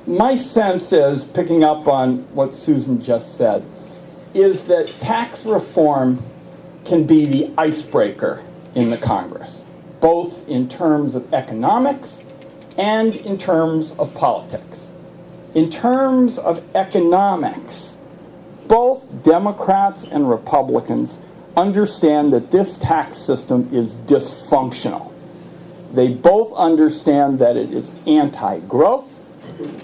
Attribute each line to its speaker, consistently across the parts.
Speaker 1: My sense is, picking up on what Susan just said, is that tax reform can be the icebreaker in the Congress, both in terms of economics and in terms of politics. In terms of economics, both Democrats and Republicans understand that this tax system is dysfunctional. They both understand that it is anti-growth.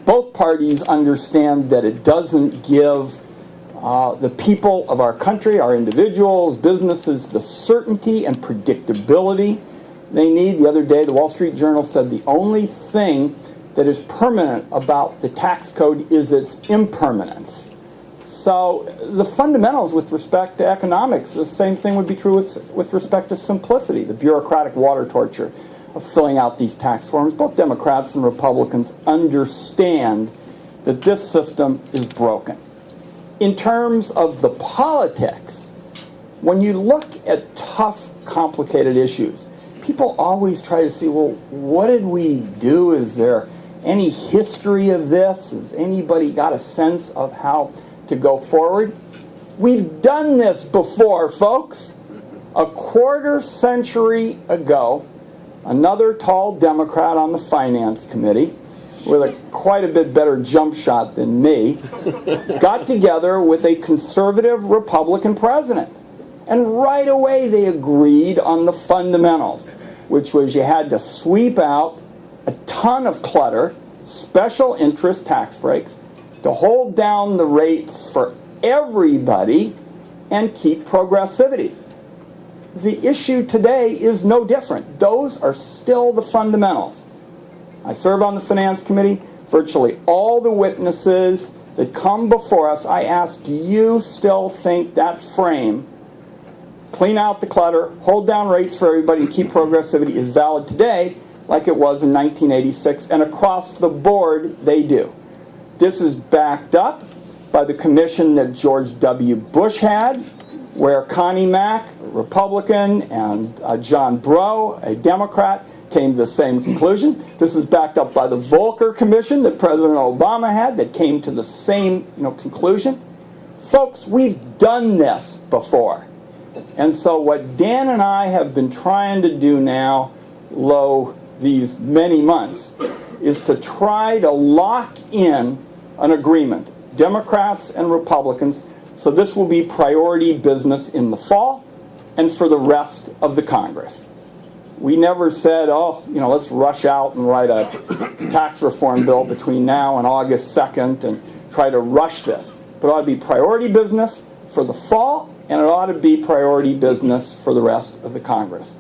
Speaker 1: Both parties understand that it doesn't give the people of our country, our individuals, businesses, the certainty and predictability they need. The other day, the Wall Street Journal said the only thing that is permanent about the tax code is its impermanence. So the fundamentals with respect to economics, the same thing would be true with respect to simplicity, the bureaucratic water torture of filling out these tax forms. Both Democrats and Republicans understand that this system is broken. In terms of the politics, when you look at tough, complicated issues, people always try to see, well, what did we do? Is there any history of this? Has anybody got a sense of how to go forward? We've done this before, folks. A quarter century ago, another tall Democrat on the Finance Committee, with quite a bit better jump shot than me, got together with a conservative Republican president. And right away they agreed on the fundamentals, which was you had to sweep out a ton of clutter, special interest tax breaks, to hold down the rates for everybody and keep progressivity. The issue today is no different. Those are still the fundamentals. I serve on the Finance Committee. Virtually all the witnesses that come before us, I ask, do you still think that frame, clean out the clutter, hold down rates for everybody, and keep progressivity, is valid today like it was in 1986? And across the board, they do. This is backed up by the commission that George W. Bush had, where Connie Mack, a Republican, and John Breaux, a Democrat, came to the same conclusion. This is backed up by the Volcker Commission that President Obama had that came to the same conclusion. Folks, we've done this before. And so what Dan and I have been trying to do now, these many months, is to try to lock in an agreement, Democrats and Republicans, so this will be priority business in the fall and for the rest of the Congress. We never said, let's rush out and write a tax reform bill between now and August 2nd and try to rush this. But it ought to be priority business for the fall, and it ought to be priority business for the rest of the Congress.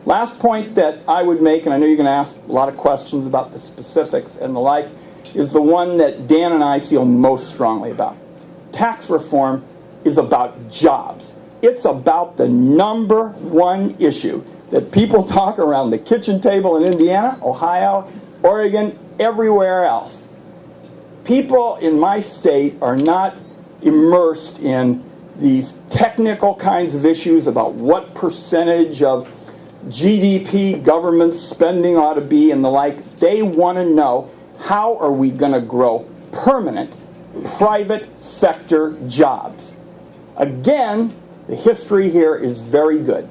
Speaker 1: Last point that I would make, and I know you're going to ask a lot of questions about the specifics and the like, is the one that Dan and I feel most strongly about. Tax reform is about jobs. It's about the number one issue that people talk around the kitchen table in Indiana, Ohio, Oregon, everywhere else. People in my state are not immersed in these technical kinds of issues about what percentage of GDP government spending ought to be and the like. They want to know, how are we going to grow permanent private sector jobs? Again, the history here is very good.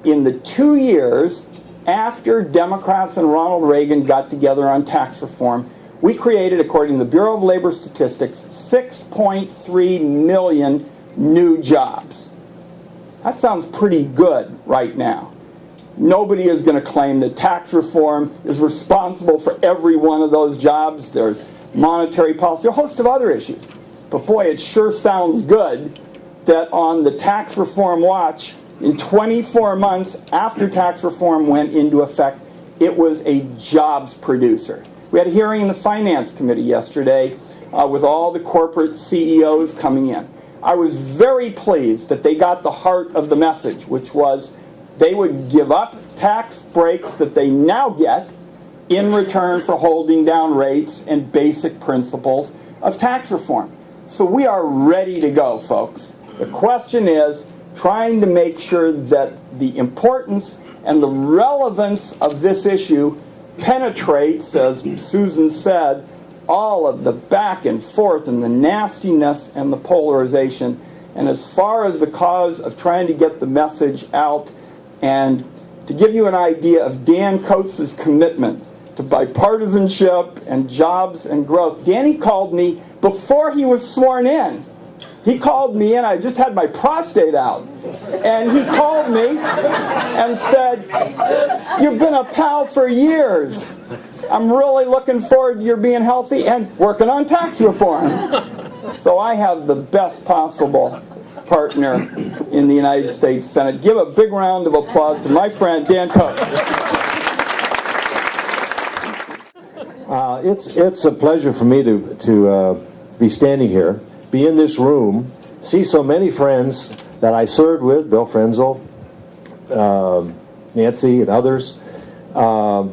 Speaker 1: In the 2 years after Democrats and Ronald Reagan got together on tax reform, we created, according to the Bureau of Labor Statistics, 6.3 million new jobs. That sounds pretty good right now. Nobody is going to claim that tax reform is responsible for every one of those jobs. There's monetary policy, a host of other issues. But boy, it sure sounds good that on the tax reform watch, in 24 months after tax reform went into effect, it was a jobs producer. We had a hearing in the Finance Committee yesterday with all the corporate CEOs coming in. I was very pleased that they got the heart of the message, which was they would give up tax breaks that they now get in return for holding down rates and basic principles of tax reform. So we are ready to go, folks. The question is trying to make sure that the importance and the relevance of this issue penetrates, as Susan said, all of the back and forth and the nastiness and the polarization. And as far as the cause of trying to get the message out, and to give you an idea of Dan Coates' commitment to bipartisanship and jobs and growth, Danny called me before he was sworn in. He called me in. I just had my prostate out. And he called me and said, "You've been a pal for years. I'm really looking forward to your being healthy and working on tax reform." So I have the best possible partner in the United States Senate. Give a big round of applause to my friend Dan Coates.
Speaker 2: It's a pleasure for me to be standing here, be in this room, see so many friends that I served with, Bill Frenzel, Nancy, and others. A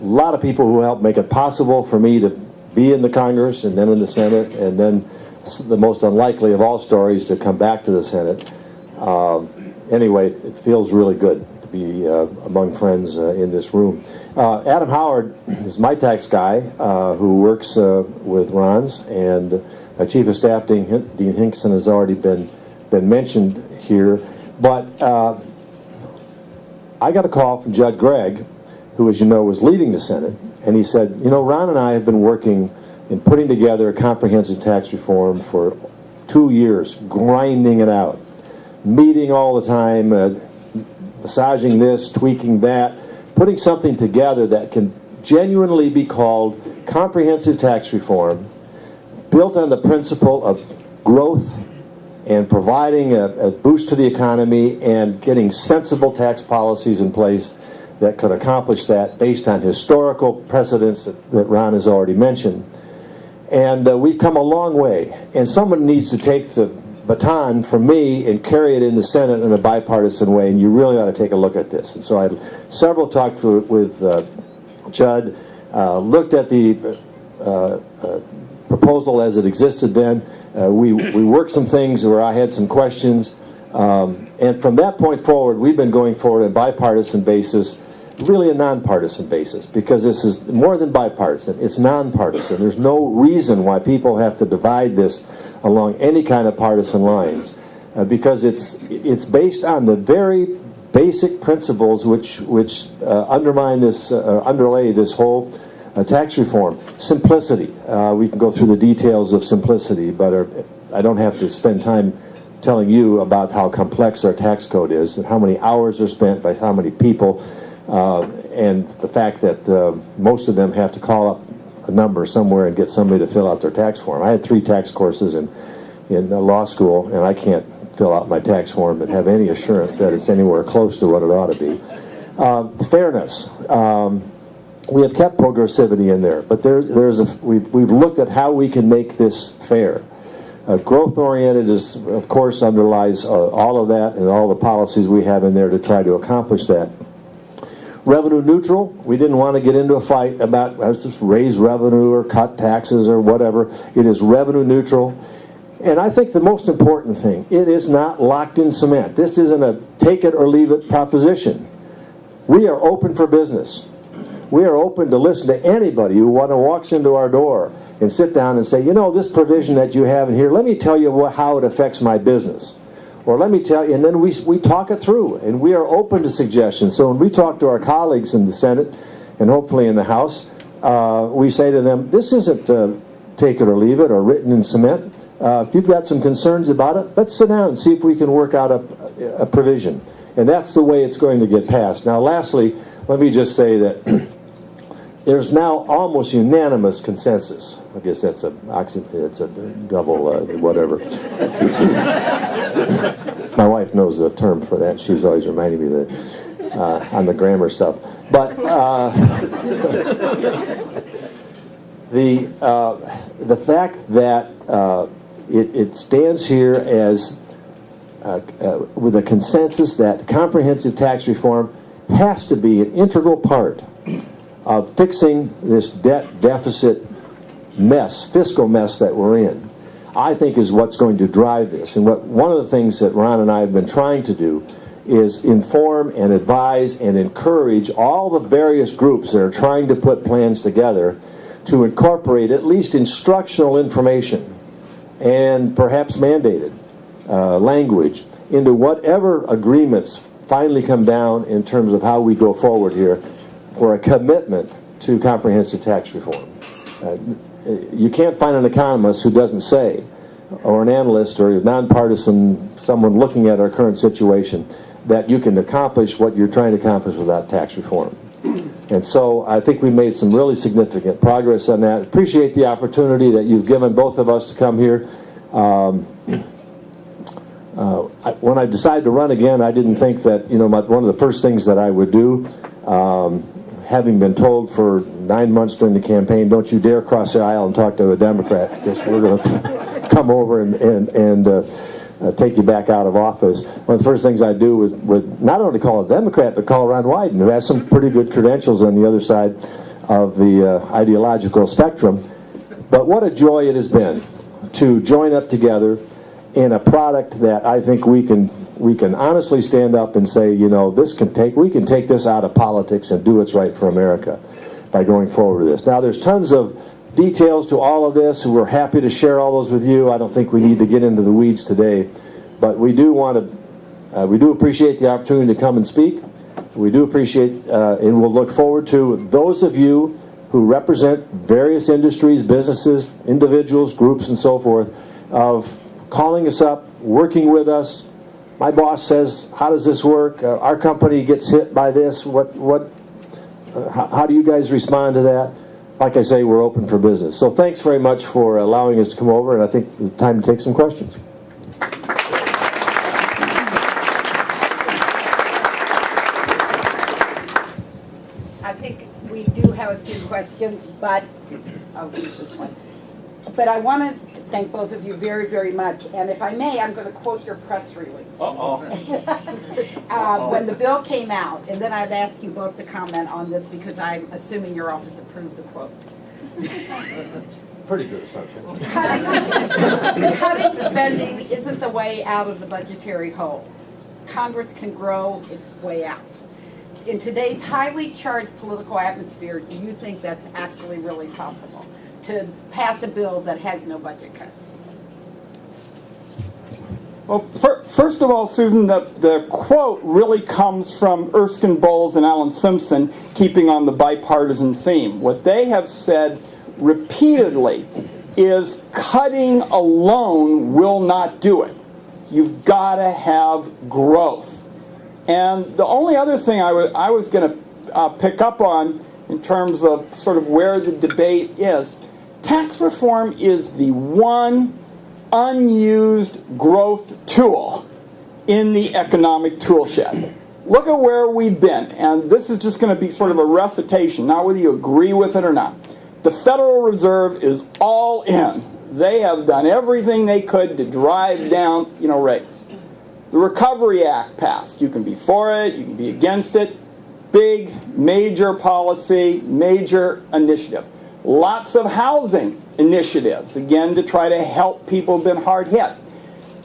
Speaker 2: lot of people who helped make it possible for me to be in the Congress and then in the Senate, and then the most unlikely of all stories, to come back to the Senate. Anyway, it feels really good to be among friends in this room. Adam Howard is my tax guy who works with Ron's, and Chief of Staff Dean Hinkson has already been mentioned here. But I got a call from Judd Gregg, who, as you know, was leading the Senate, and he said, "You know, Ron and I have been working in putting together a comprehensive tax reform for 2 years, grinding it out, meeting all the time, massaging this, tweaking that, putting something together that can genuinely be called comprehensive tax reform, built on the principle of growth and providing a boost to the economy and getting sensible tax policies in place that could accomplish that based on historical precedents that Ron has already mentioned." And we've come a long way. And someone needs to take the baton from me and carry it in the Senate in a bipartisan way, and you really ought to take a look at this. And so I had several talks with Judd, looked at the proposal as it existed then. We worked some things where I had some questions. And from that point forward, we've been going forward on a bipartisan basis, really a nonpartisan basis, because this is more than bipartisan. It's nonpartisan. There's no reason why people have to divide this along any kind of partisan lines, because it's based on the very basic principles which undermine this, underlay this whole tax reform. Simplicity. We can go through the details of simplicity, but I don't have to spend time telling you about how complex our tax code is and how many hours are spent by how many people. And the fact that most of them have to call up a number somewhere and get somebody to fill out their tax form. I had 3 tax courses in law school, and I can't fill out my tax form and have any assurance that it's anywhere close to what it ought to be. Fairness. We have kept progressivity in there, but we've looked at how we can make this fair. Growth-oriented is, of course, underlies all of that and all the policies we have in there to try to accomplish that. Revenue neutral. We didn't want to get into a fight about let's just raise revenue or cut taxes or whatever. It is revenue neutral. And I think the most important thing, it is not locked in cement. This isn't a take it or leave it proposition. We are open for business. We are open to listen to anybody who walks into our door and sit down and say, you know, this provision that you have in here, let me tell you how it affects my business. Or let me tell you, and then we talk it through, and we are open to suggestions. So when we talk to our colleagues in the Senate, and hopefully in the House, we say to them, this isn't take it or leave it, or written in cement. If you've got some concerns about it, let's sit down and see if we can work out a provision. And that's the way it's going to get passed. Now lastly, let me just say that there's now almost unanimous consensus. I guess that's it's a double whatever. My wife knows the term for that. She's always reminding me that on the grammar stuff. But the fact that it stands here as with a consensus that comprehensive tax reform has to be an integral part of fixing this debt deficit mess, fiscal mess that we're in, I think is what's going to drive this. And one of the things that Ron and I have been trying to do is inform and advise and encourage all the various groups that are trying to put plans together to incorporate at least instructional information and perhaps mandated language into whatever agreements finally come down in terms of how we go forward here for a commitment to comprehensive tax reform. You can't find an economist who doesn't say, or an analyst or a nonpartisan, someone looking at our current situation, that you can accomplish what you're trying to accomplish without tax reform. And so I think we made some really significant progress on that. Appreciate the opportunity that you've given both of us to come here. When I decided to run again, I didn't think that, one of the first things that I would do, having been told for 9 months during the campaign, don't you dare cross the aisle and talk to a Democrat, because we're going to come over and take you back out of office. One of the first things I do would not only call a Democrat, but call Ron Wyden, who has some pretty good credentials on the other side of the ideological spectrum. But what a joy it has been to join up together in a product that I think we can honestly stand up and say, we can take this out of politics and do what's right for America by going forward with this. Now, there's tons of details to all of this, and we're happy to share all those with you. I don't think we need to get into the weeds today, but we do appreciate the opportunity to come and speak. We do appreciate, and we'll look forward to those of you who represent various industries, businesses, individuals, groups, and so forth, of calling us up, working with us. My boss says, how does this work? Our company gets hit by this. How do you guys respond to that? Like I say, we're open for business. So thanks very much for allowing us to come over, and I think it's time to take some questions.
Speaker 3: I think we do have a few questions, but I'll use this one. But I want to thank both of you very, very much. And if I may, I'm going to quote your press release. When the bill came out, and then I'd ask you both to comment on this because I'm assuming your office approved the quote.
Speaker 2: Pretty good assumption.
Speaker 3: Cutting spending isn't the way out of the budgetary hole. Congress can grow its way out. In today's highly charged political atmosphere, do you think that's actually really possible? To pass a bill that has no budget cuts?
Speaker 1: Well, first of all, Susan, the quote really comes from Erskine Bowles and Alan Simpson, keeping on the bipartisan theme. What they have said repeatedly is cutting alone will not do it. You've got to have growth. And the only other thing I was going to pick up on in terms of sort of where the debate is, tax reform is the one unused growth tool in the economic toolshed. Look at where we've been, and this is just going to be sort of a recitation, not whether you agree with it or not. The Federal Reserve is all in. They have done everything they could to drive down, rates. The Recovery Act passed. You can be for it, you can be against it. Big, major policy, major initiative. Lots of housing initiatives, again, to try to help people who've been hard hit.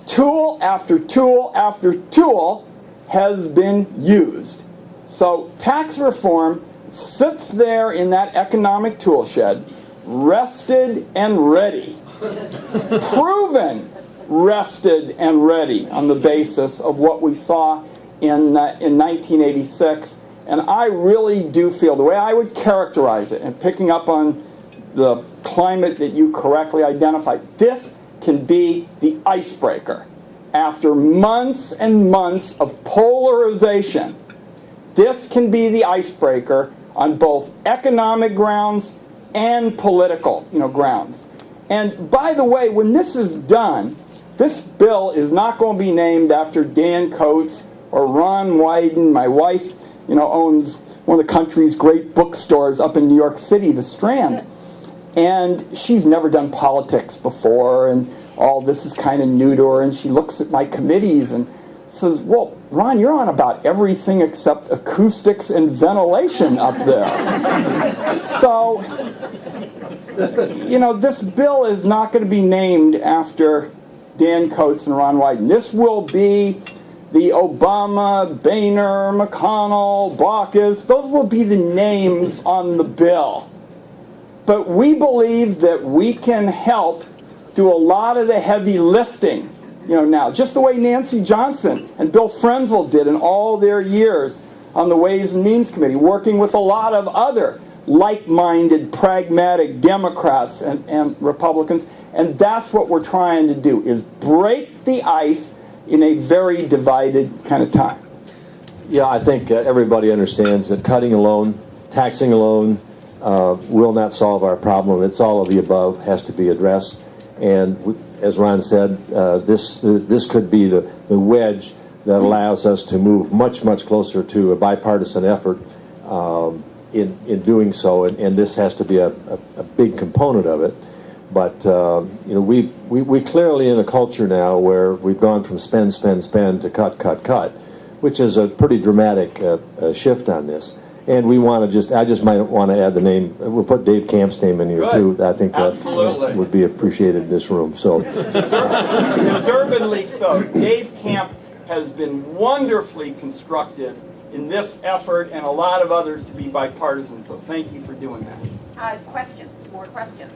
Speaker 1: Tool after tool after tool has been used. So tax reform sits there in that economic toolshed, rested and ready. Proven rested and ready on the basis of what we saw in 1986. And I really do feel, the way I would characterize it, and picking up on the climate that you correctly identified, this can be the icebreaker. After months and months of polarization, this can be the icebreaker on both economic grounds and political, grounds. And by the way, when this is done, this bill is not going to be named after Dan Coates or Ron Wyden. My wife, owns one of the country's great bookstores up in New York City, the Strand. And she's never done politics before, and all this is kind of new to her. And she looks at my committees and says, well, Ron, you're on about everything except acoustics and ventilation up there. So, this bill is not going to be named after Dan Coates and Ron Wyden. This will be the Obama, Boehner, McConnell, Baucus. Those will be the names on the bill. But we believe that we can help do a lot of the heavy lifting, now, just the way Nancy Johnson and Bill Frenzel did in all their years on the Ways and Means Committee, working with a lot of other like-minded, pragmatic Democrats and Republicans. And that's what we're trying to do, is break the ice in a very divided kind of time.
Speaker 2: Yeah, I think everybody understands that cutting alone, taxing alone, will not solve our problem. It's all of the above, has to be addressed. And as Ron said, this could be the wedge that allows us to move much, much closer to a bipartisan effort in doing so. And this has to be a big component of it. But we clearly in a culture now where we've gone from spend to cut, which is a pretty dramatic shift on this. And we want to I just might want to add the name. We'll put Dave Camp's name in here
Speaker 1: Good.
Speaker 2: too. I think that would be appreciated in this room. So,
Speaker 1: deservedly so. Dave Camp has been wonderfully constructive in this effort and a lot of others to be bipartisan. So, thank you for doing that.
Speaker 3: Questions? More questions?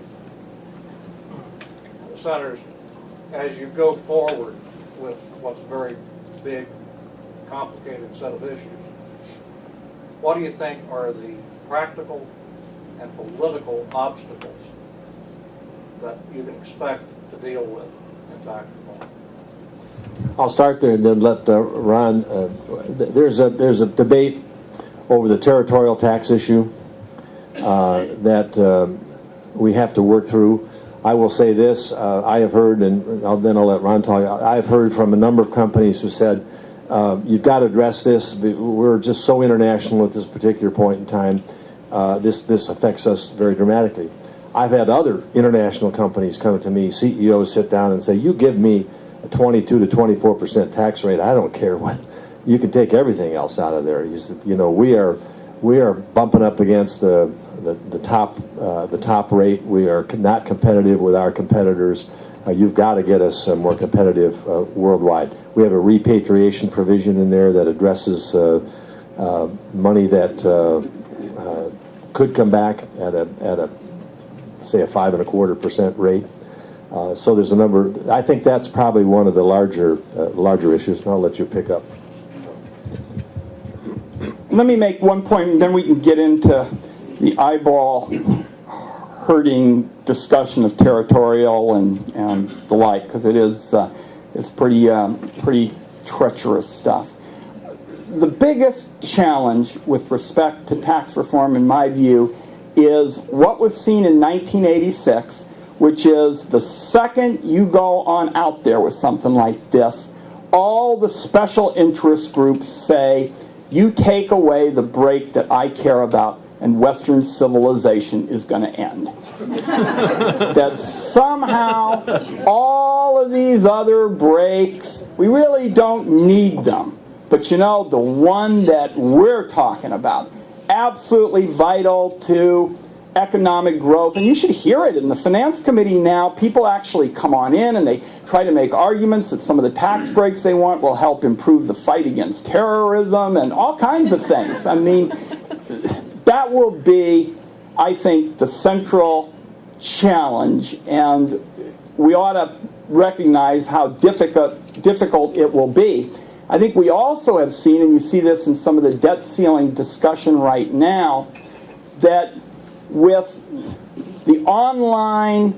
Speaker 4: Senators, as you go forward with what's a very big, complicated set of issues, what do you think are the practical and political obstacles that you can expect to deal with in tax reform?
Speaker 2: I'll start there and then let Ron. There's a debate over the territorial tax issue that we have to work through. I will say this: I have heard, and then I'll let Ron talk. I've heard from a number of companies who said, you've got to address this. We're just so international at this particular point in time. This affects us very dramatically. I've had other international companies come to me, CEOs sit down and say, you give me a 22 to 24% tax rate, I don't care what. You can take everything else out of there. We are bumping up against the top rate. We are not competitive with our competitors. You've got to get us more competitive worldwide. We have a repatriation provision in there that addresses money that could come back at a say a 5.25% rate. So there's a number. I think that's probably one of the larger issues, and I'll let you pick up.
Speaker 1: Let me make one point, and then we can get into the eyeball hurting discussion of territorial and the like, because it's pretty treacherous stuff. The biggest challenge with respect to tax reform, in my view, is what was seen in 1986, which is the second you go on out there with something like this, all the special interest groups say, you take away the break that I care about, and Western civilization is going to end. That somehow all of these other breaks, we really don't need them. But the one that we're talking about, absolutely vital to economic growth, and you should hear it in the Finance Committee now. People actually come on in and they try to make arguments that some of the tax breaks they want will help improve the fight against terrorism and all kinds of things. I mean, that will be, I think, the central challenge, and we ought to recognize how difficult it will be. I think we also have seen, and you see this in some of the debt ceiling discussion right now, that with the online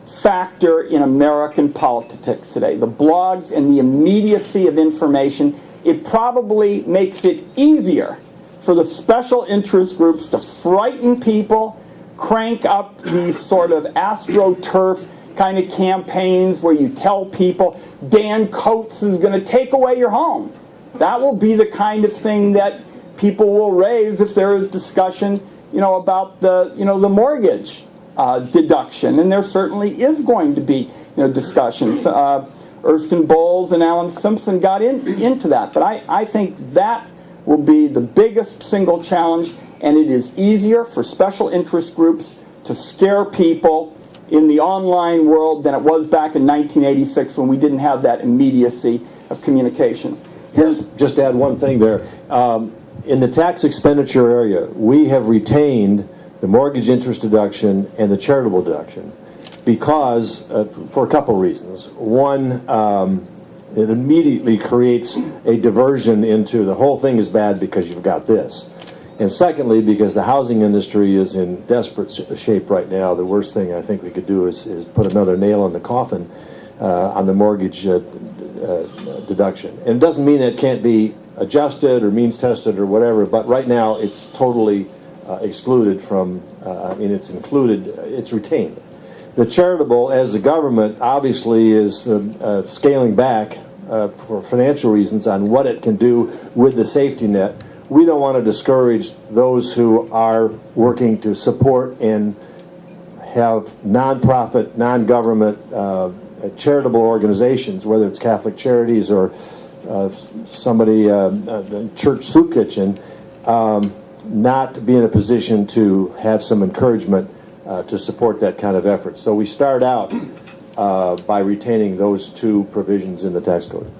Speaker 1: factor in American politics today, the blogs and the immediacy of information, it probably makes it easier for the special interest groups to frighten people, crank up these sort of astroturf kind of campaigns where you tell people Dan Coates is going to take away your home. That will be the kind of thing that people will raise if there is discussion, about the mortgage deduction, and there certainly is going to be discussions. Erskine Bowles and Alan Simpson got into that, but I think that will be the biggest single challenge, and it is easier for special interest groups to scare people in the online world than it was back in 1986 when we didn't have that immediacy of communications.
Speaker 2: Just to add one thing there. In the tax expenditure area, we have retained the mortgage interest deduction, and the charitable deduction, because for a couple reasons. One, it immediately creates a diversion into the whole thing is bad because you've got this. And secondly, because the housing industry is in desperate shape right now, the worst thing I think we could do is put another nail in the coffin on the mortgage deduction. And it doesn't mean it can't be adjusted or means tested or whatever, but right now it's totally excluded from, it's included, it's retained. The charitable, as the government obviously is scaling back for financial reasons on what it can do with the safety net, we don't want to discourage those who are working to support and have nonprofit, non-government charitable organizations, whether it's Catholic Charities or somebody, church soup kitchen, not to be in a position to have some encouragement to support that kind of effort. So we start out by retaining those two provisions in the tax code.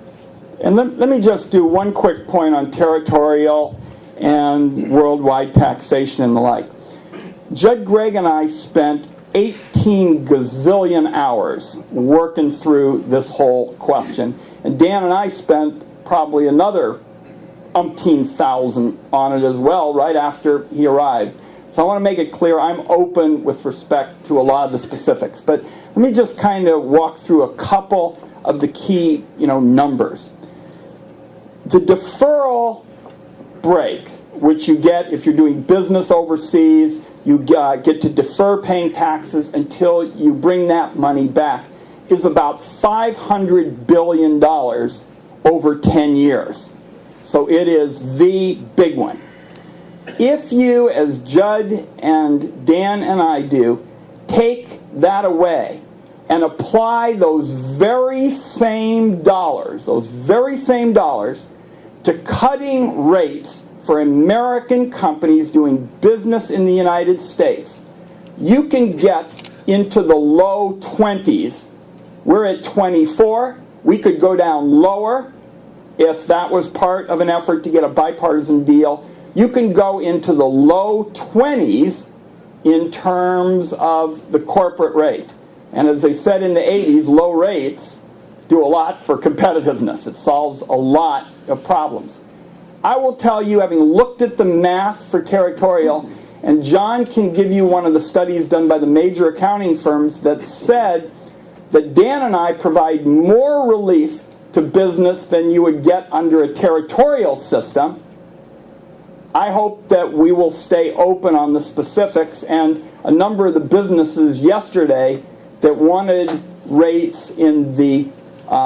Speaker 1: And let me just do one quick point on territorial and worldwide taxation and the like. Judd Gregg and I spent 18 gazillion hours working through this whole question. And Dan and I spent probably another umpteen thousand on it as well right after he arrived. So I want to make it clear I'm open with respect to a lot of the specifics. But let me just kind of walk through a couple of the key numbers. The deferral break, which you get if you're doing business overseas, you get to defer paying taxes until you bring that money back, is about $500 billion over 10 years. So it is the big one. If you, as Judd and Dan and I do, take that away and apply those very same dollars to cutting rates for American companies doing business in the United States, you can get into the low 20s. We're at 24. We could go down lower if that was part of an effort to get a bipartisan deal. You can go into the low 20s in terms of the corporate rate. And as they said in the 80s, low rates do a lot for competitiveness. It solves a lot of problems. I will tell you, having looked at the math for territorial, and John can give you one of the studies done by the major accounting firms that said that Dan and I provide more relief to business than you would get under a territorial system. I hope that we will stay open on the specifics, and a number of the businesses yesterday that wanted rates in the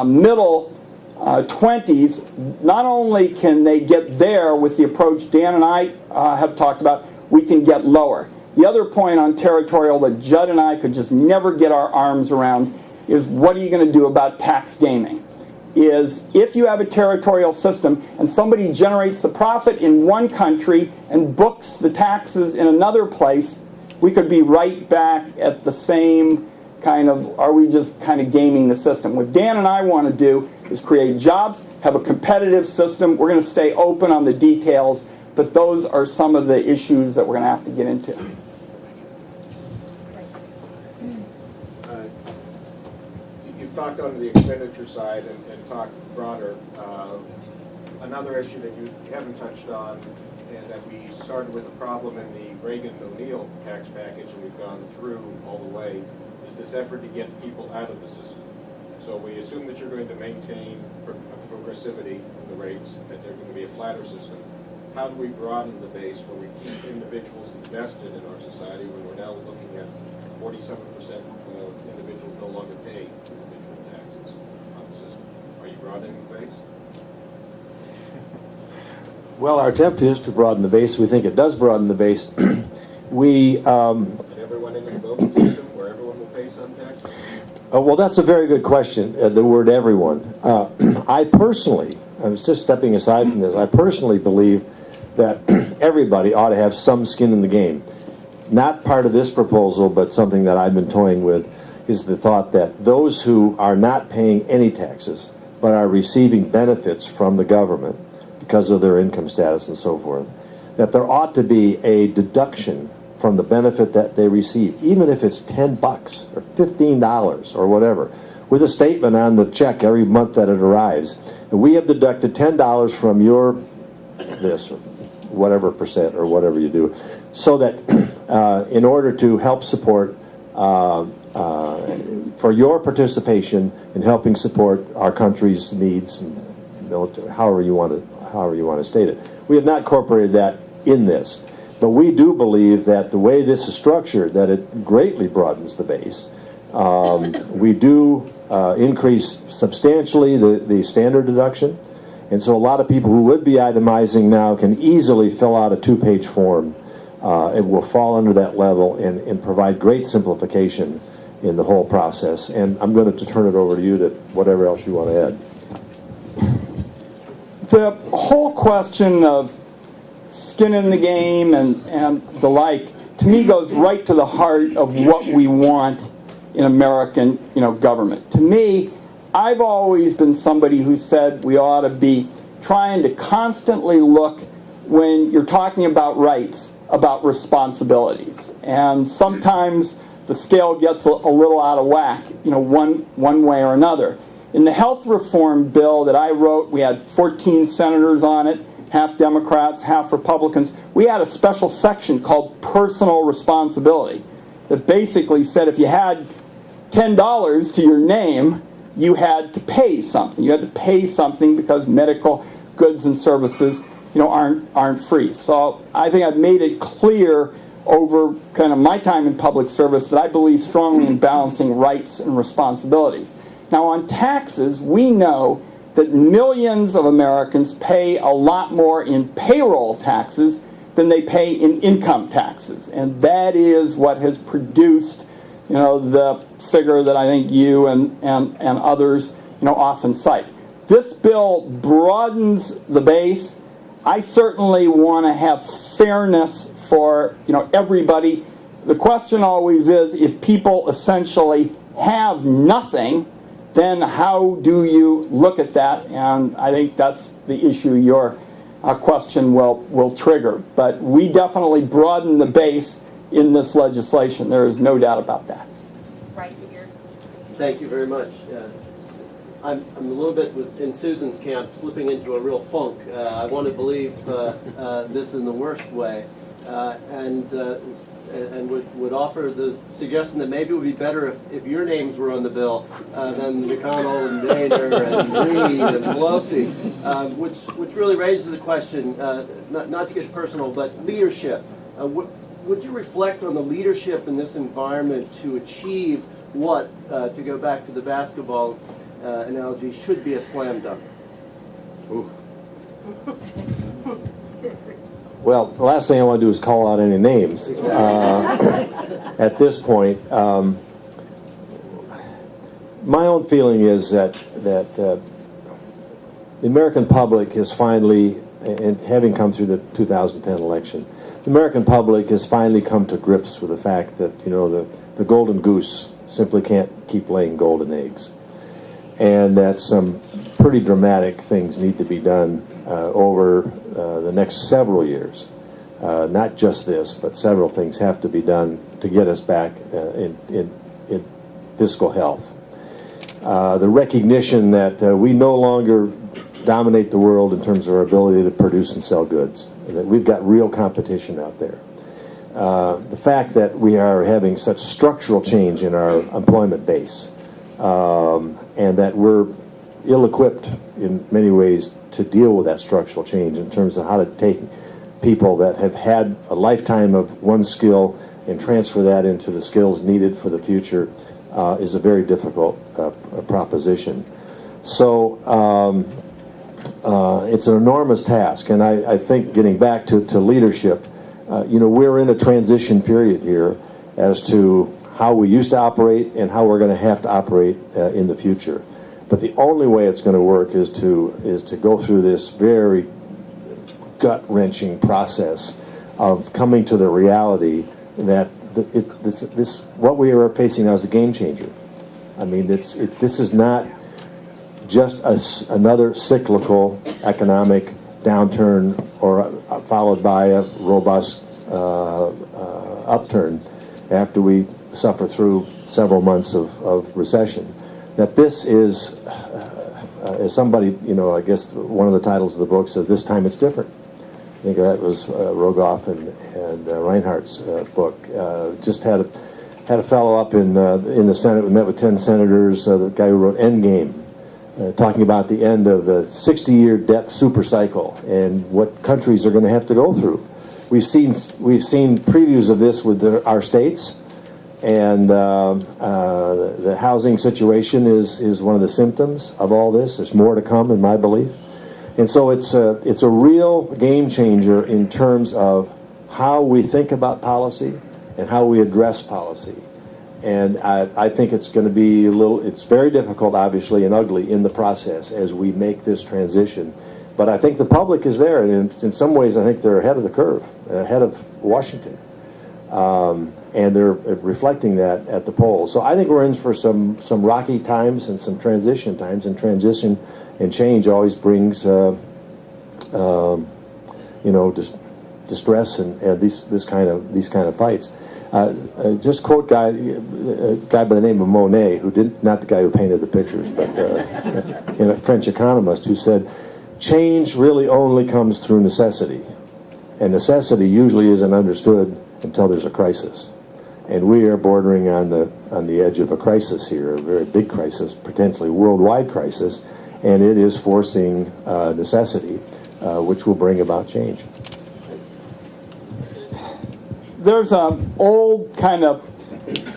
Speaker 1: middle 20s, not only can they get there with the approach Dan and I have talked about, we can get lower. The other point on territorial that Judd and I could just never get our arms around is what are you going to do about tax gaming? Is if you have a territorial system and somebody generates the profit in one country and books the taxes in another place, we could be right back at the same kind of, are we just kind of gaming the system? What Dan and I want to do is create jobs, have a competitive system. We're going to stay open on the details, but those are some of the issues that we're going to have to get into.
Speaker 5: You've talked on the expenditure side and talked broader. Another issue that you haven't touched on, and that we started with a problem in the Reagan-O'Neill tax package, and we've gone through all the way, is this effort to get people out of the system. So we assume that you're going to maintain progressivity of the rates, that they're going to be a flatter system. How do we broaden the base where we keep individuals invested in our society when we're now looking at 47% of individuals no longer pay individual taxes on the system? Are you broadening the base?
Speaker 2: Well, our attempt is to broaden the base. We think it does broaden the base. We
Speaker 5: Put everyone into the voting system where everyone will pay some tax?
Speaker 2: well, that's a very good question, the word everyone. I was just stepping aside from this, I personally believe that everybody ought to have some skin in the game. Not part of this proposal, but something that I've been toying with, is the thought that those who are not paying any taxes, but are receiving benefits from the government because of their income status and so forth, that there ought to be a deduction from the benefit that they receive, even if it's $10 or $15 or whatever, with a statement on the check every month that it arrives. And we have deducted $10 from your this or whatever percent or whatever you do, so that in order to help support for your participation in helping support our country's needs, and however you want to state it. We have not incorporated that in this, but we do believe that the way this is structured, that it greatly broadens the base. We do increase substantially the standard deduction, and so a lot of people who would be itemizing now can easily fill out a 2-page form. It will fall under that level and provide great simplification in the whole process. And I'm going to turn it over to you to whatever else you want to add.
Speaker 1: The whole question of skin in the game and the like, to me, goes right to the heart of what we want in American, government. To me, I've always been somebody who said we ought to be trying to constantly look, when you're talking about rights, about responsibilities. And sometimes the scale gets a little out of whack, one way or another. In the health reform bill that I wrote, we had 14 senators on it, half Democrats, half Republicans. We had a special section called personal responsibility that basically said if you had $10 to your name, you had to pay something. You had to pay something because medical goods and services, aren't free. So I think I've made it clear over kind of my time in public service that I believe strongly in balancing rights and responsibilities. Now on taxes, we know that millions of Americans pay a lot more in payroll taxes than they pay in income taxes. And that is what has produced, the figure that I think you and others, often cite. This bill broadens the base. I certainly want to have fairness for, everybody. The question always is, if people essentially have nothing, then how do you look at that? And I think that's the issue your question will trigger. But we definitely broaden the base in this legislation. There is no doubt about that.
Speaker 3: Right here.
Speaker 6: Thank you very much. I'm a little bit in Susan's camp, slipping into a real funk. I want to believe this in the worst way, and would offer the suggestion that maybe it would be better if your names were on the bill than McConnell and Boehner and Reid and Pelosi, which really raises the question, not to get personal, but leadership. Would you reflect on the leadership in this environment to achieve what, to go back to the basketball analogy, should be a slam dunk?
Speaker 2: Ooh. Well, the last thing I want to do is call out any names. At this point, my own feeling is that the American public has finally, and having come through the 2010 election, the American public has finally come to grips with the fact that, the golden goose simply can't keep laying golden eggs. And that some pretty dramatic things need to be done over the next several years. Not just this, but several things have to be done to get us back in fiscal health. The recognition that we no longer dominate the world in terms of our ability to produce and sell goods, that we've got real competition out there. The fact that we are having such structural change in our employment base, and that we're ill-equipped in many ways to deal with that structural change in terms of how to take people that have had a lifetime of one skill and transfer that into the skills needed for the future is a very difficult proposition. So it's an enormous task, and I think getting back to leadership, we're in a transition period here as to how we used to operate and how we're going to have to operate in the future. But the only way it's going to work is to go through this very gut-wrenching process of coming to the reality that this what we are facing now is a game changer. I mean, this is not just another cyclical economic downturn or followed by a robust upturn after we suffer through several months of recession. That this is, as somebody, I guess one of the titles of the book said, "This time it's different." I think that was Rogoff and Reinhardt's book. Just had a fellow up in the Senate. We met with 10 senators. The guy who wrote Endgame, talking about the end of the 60-year debt super cycle and what countries are going to have to go through. We've seen previews of this with our states, and the housing situation is one of the symptoms of all this. There's more to come, in my belief. And so it's a real game changer in terms of how we think about policy and how we address policy. And I think it's going to be it's very difficult, obviously, and ugly in the process as we make this transition. But I think the public is there, and in some ways I think they're ahead of the curve, ahead of Washington. And they're reflecting that at the polls. So I think we're in for some rocky times and some transition times, and transition and change always brings distress and these kind of fights. Just quote a guy by the name of Monet, not the guy who painted the pictures, but a French economist who said, "Change really only comes through necessity, and necessity usually isn't understood until there's a crisis." And we are bordering on the edge of a crisis here, a very big crisis, potentially worldwide crisis, and it is forcing necessity, which will bring about change.
Speaker 1: There's an old kind of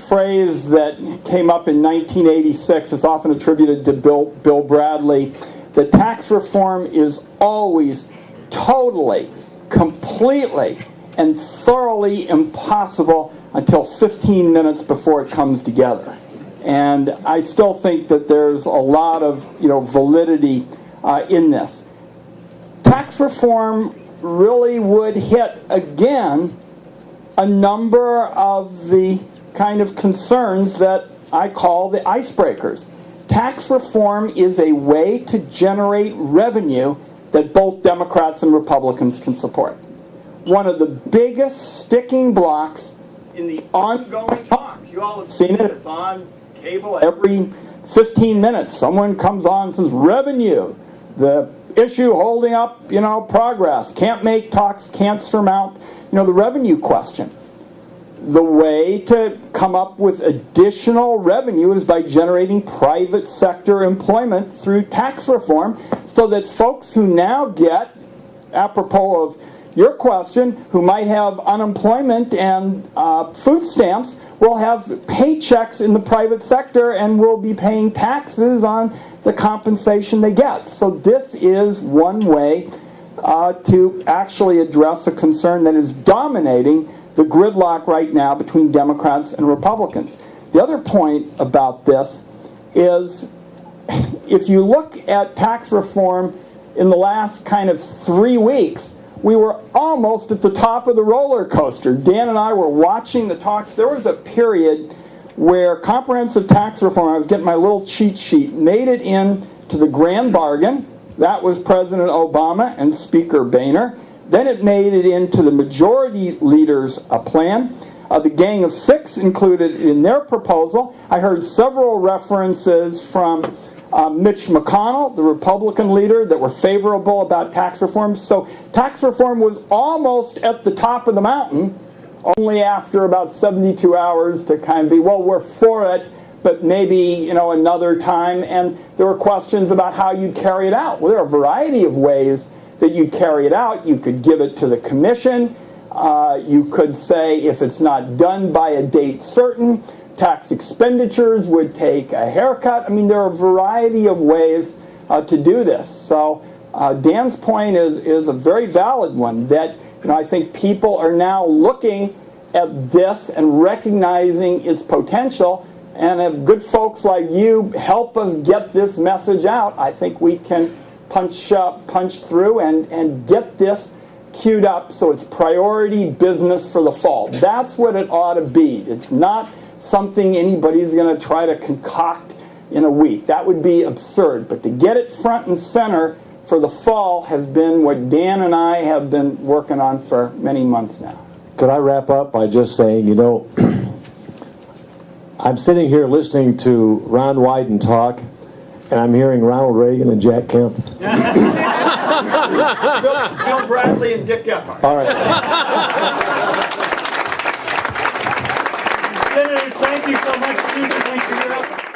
Speaker 1: phrase that came up in 1986. It's often attributed to Bill Bradley, that tax reform is always totally, completely, and thoroughly impossible until 15 minutes before it comes together. And I still think that there's a lot of validity in this. Tax reform really would hit again a number of the kind of concerns that I call the icebreakers. Tax reform is a way to generate revenue that both Democrats and Republicans can support. One of the biggest sticking blocks in the ongoing talks, you all have seen it, it's on cable every 15 minutes. Someone comes on and says, revenue, the issue holding up, progress, can't make talks, can't surmount, the revenue question. The way to come up with additional revenue is by generating private sector employment through tax reform, so that folks who now get, apropos of your question, who might have unemployment and food stamps, will have paychecks in the private sector and will be paying taxes on the compensation they get. So this is one way to actually address a concern that is dominating the gridlock right now between Democrats and Republicans. The other point about this is, if you look at tax reform in the last kind of 3 weeks, we were almost at the top of the roller coaster. Dan and I were watching the talks. There was a period where comprehensive tax reform, I was getting my little cheat sheet, made it into the grand bargain. That was President Obama and Speaker Boehner. Then it made it into the majority leader's plan. The Gang of Six included in their proposal. I heard several references from Mitch McConnell, the Republican leader, that were favorable about tax reform. So tax reform was almost at the top of the mountain, only after about 72 hours to kind of be, well, we're for it, but maybe another time. And there were questions about how you'd carry it out. Well, there are a variety of ways that you carry it out. You could give it to the commission. You could say, if it's not done by a date certain, tax expenditures would take a haircut. I mean, there are a variety of ways to do this. So Dan's point is a very valid one, that I think people are now looking at this and recognizing its potential. And if good folks like you help us get this message out, I think we can punch through and get this queued up so it's priority business for the fall. That's what it ought to be. It's not something anybody's going to try to concoct in a week. That would be absurd. But to get it front and center for the fall has been what Dan and I have been working on for many months now.
Speaker 2: could I wrap up by just saying, you know, I'm sitting here listening to Ron Wyden talk, and I'm hearing Ronald Reagan and Jack Kemp.
Speaker 1: Bill Bradley and Dick Gephardt.
Speaker 2: All right.
Speaker 1: Senators, thank you so much. Susan, thanks for your help.